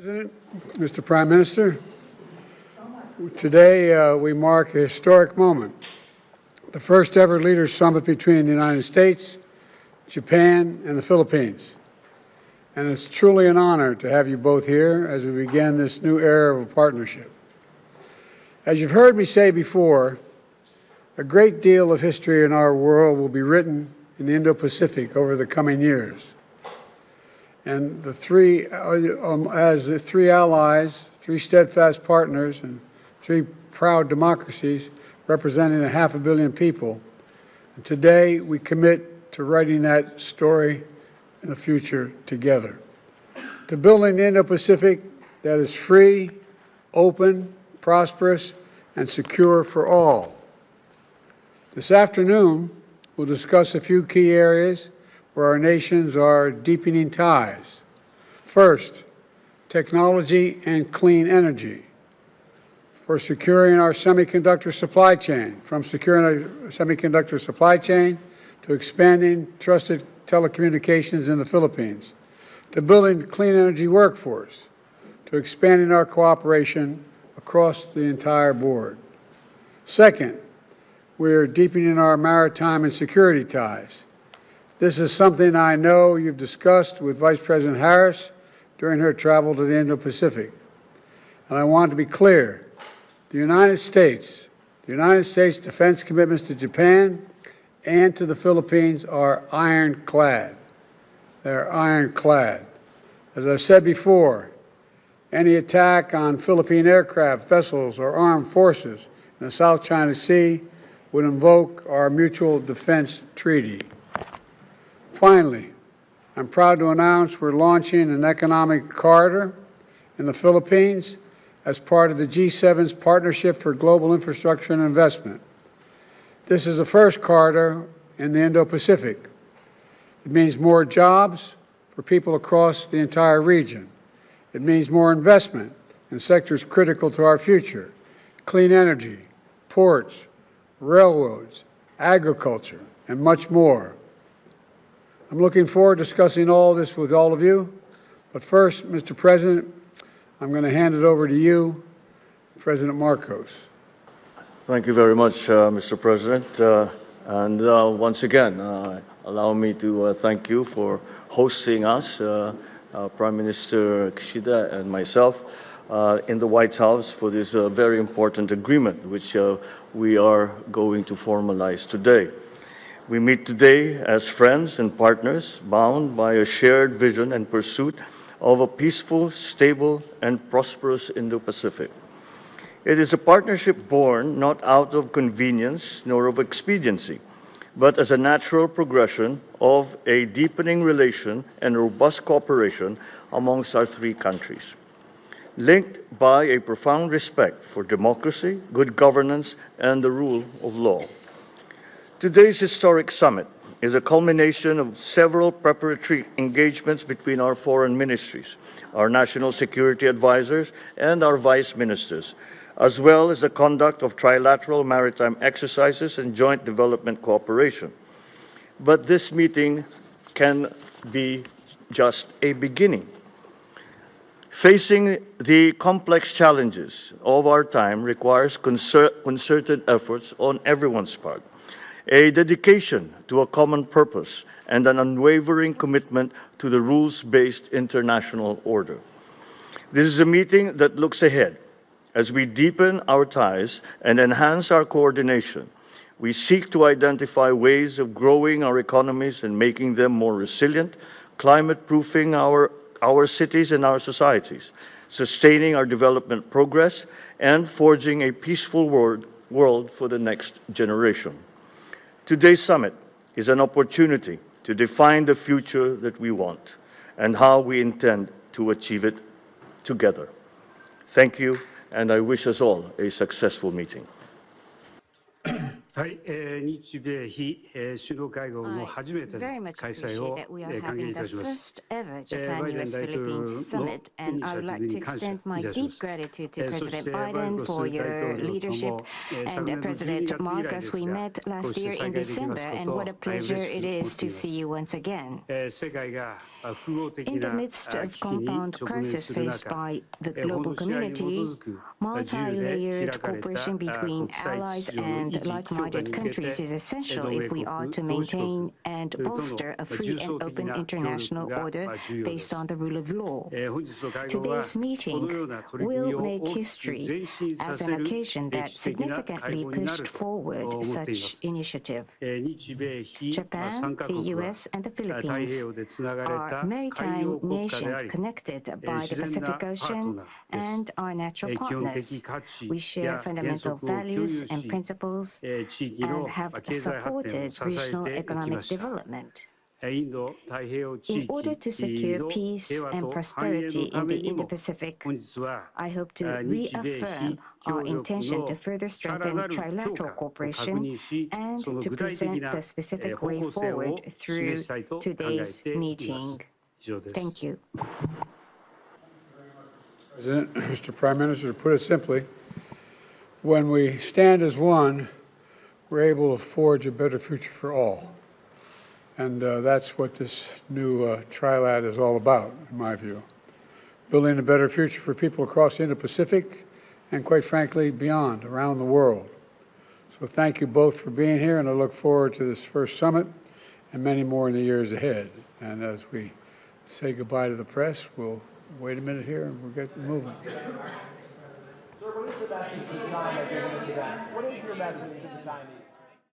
President, Mr. Prime Minister, today we mark a historic moment, the first ever Leaders Summit between the United States, Japan, and the Philippines. And it's truly an honor to have you both here as we begin this new era of a partnership. As you've heard me say before, a great deal of history in our world will be written in the Indo-Pacific over the coming years. And the as the three allies, three steadfast partners, and three proud democracies representing 500 million people, and today we commit to writing that story in the future together. To building the Indo-Pacific that is free, open, prosperous, and secure for all. This afternoon, we'll discuss a few key areas where our nations are deepening ties. First, technology and clean energy. For securing our semiconductor supply chain, from securing our semiconductor supply chain to expanding trusted telecommunications in the Philippines, to building a clean energy workforce, to expanding our cooperation across the entire board. Second, we're deepening our maritime and security ties. This is something I know you've discussed with Vice President Harris during her travel to the Indo-Pacific. And I want to be clear, the United States defense commitments to Japan and to the Philippines are ironclad. They're ironclad. As I've said before, any attack on Philippine aircraft, vessels, or armed forces in the South China Sea would invoke our Mutual Defense Treaty. Finally, I'm proud to announce we're launching an economic corridor in the Philippines as part of the G7's Partnership for Global Infrastructure and Investment. This is the first corridor in the Indo-Pacific. It means more jobs for people across the entire region. It means more investment in sectors critical to our future: clean energy, ports, railroads, agriculture, and much more. I'm looking forward to discussing all this with all of you. But first, Mr. President, I'm going to hand it over to you, President Marcos. Thank you very much, Mr. President. Once again, allow me to thank you for hosting us, Prime Minister Kishida and myself, in the White House for this very important agreement, which we are going to formalize today. We meet today as friends and partners bound by a shared vision and pursuit of a peaceful, stable, and prosperous Indo-Pacific. It is a partnership born not out of convenience nor of expediency, but as a natural progression of a deepening relation and robust cooperation amongst our three countries, linked by a profound respect for democracy, good governance, and the rule of law. Today's historic summit is a culmination of several preparatory engagements between our foreign ministries, our national security advisors, and our vice ministers, as well as the conduct of trilateral maritime exercises and joint development cooperation. But this meeting can be just a beginning. Facing the complex challenges of our time requires concerted efforts on everyone's part, a dedication to a common purpose, and an unwavering commitment to the rules-based international order. This is a meeting that looks ahead. As we deepen our ties and enhance our coordination, we seek to identify ways of growing our economies and making them more resilient, climate-proofing our cities and our societies, sustaining our development progress, and forging a peaceful world for the next generation. Today's summit is an opportunity to define the future that we want and how we intend to achieve it together. Thank you, and I wish us all a successful meeting. はい、日米非首脳会合の初めての開催を歓迎いたします。バイデン大統領のイニシアティブに感謝いたします。そしてバイデン大統領とも昨年の12月ですが、こうして再会できますことを嬉しく思っています。世界が In the midst of compound crisis faced by the global community, multi-layered cooperation between allies and like-minded countries is essential if we are to maintain and bolster a free and open international order based on the rule of law. Today's meeting will make history as an occasion that significantly pushed forward such initiative. Japan, the U.S., and the Philippines are maritime nations connected by the Pacific Ocean and are natural partners. We share fundamental values and principles and have supported regional economic development. In order to secure peace and prosperity in the Indo-Pacific, I hope to reaffirm our intention to further strengthen trilateral cooperation and to present the specific way forward through today's meeting. Thank you. President, Mr. Prime Minister, to put it simply, when we stand as one, we're able to forge a better future for all. And that's what this new Trilat is all about, in my view. Building a better future for people across the Indo-Pacific and, quite frankly, beyond, around the world. So thank you both for being here, and I look forward to this first summit and many more in the years ahead. And as we say goodbye to the press, we'll wait a minute here and we'll get moving. Sir, what is the message to China given this event? What is your message to the Chinese?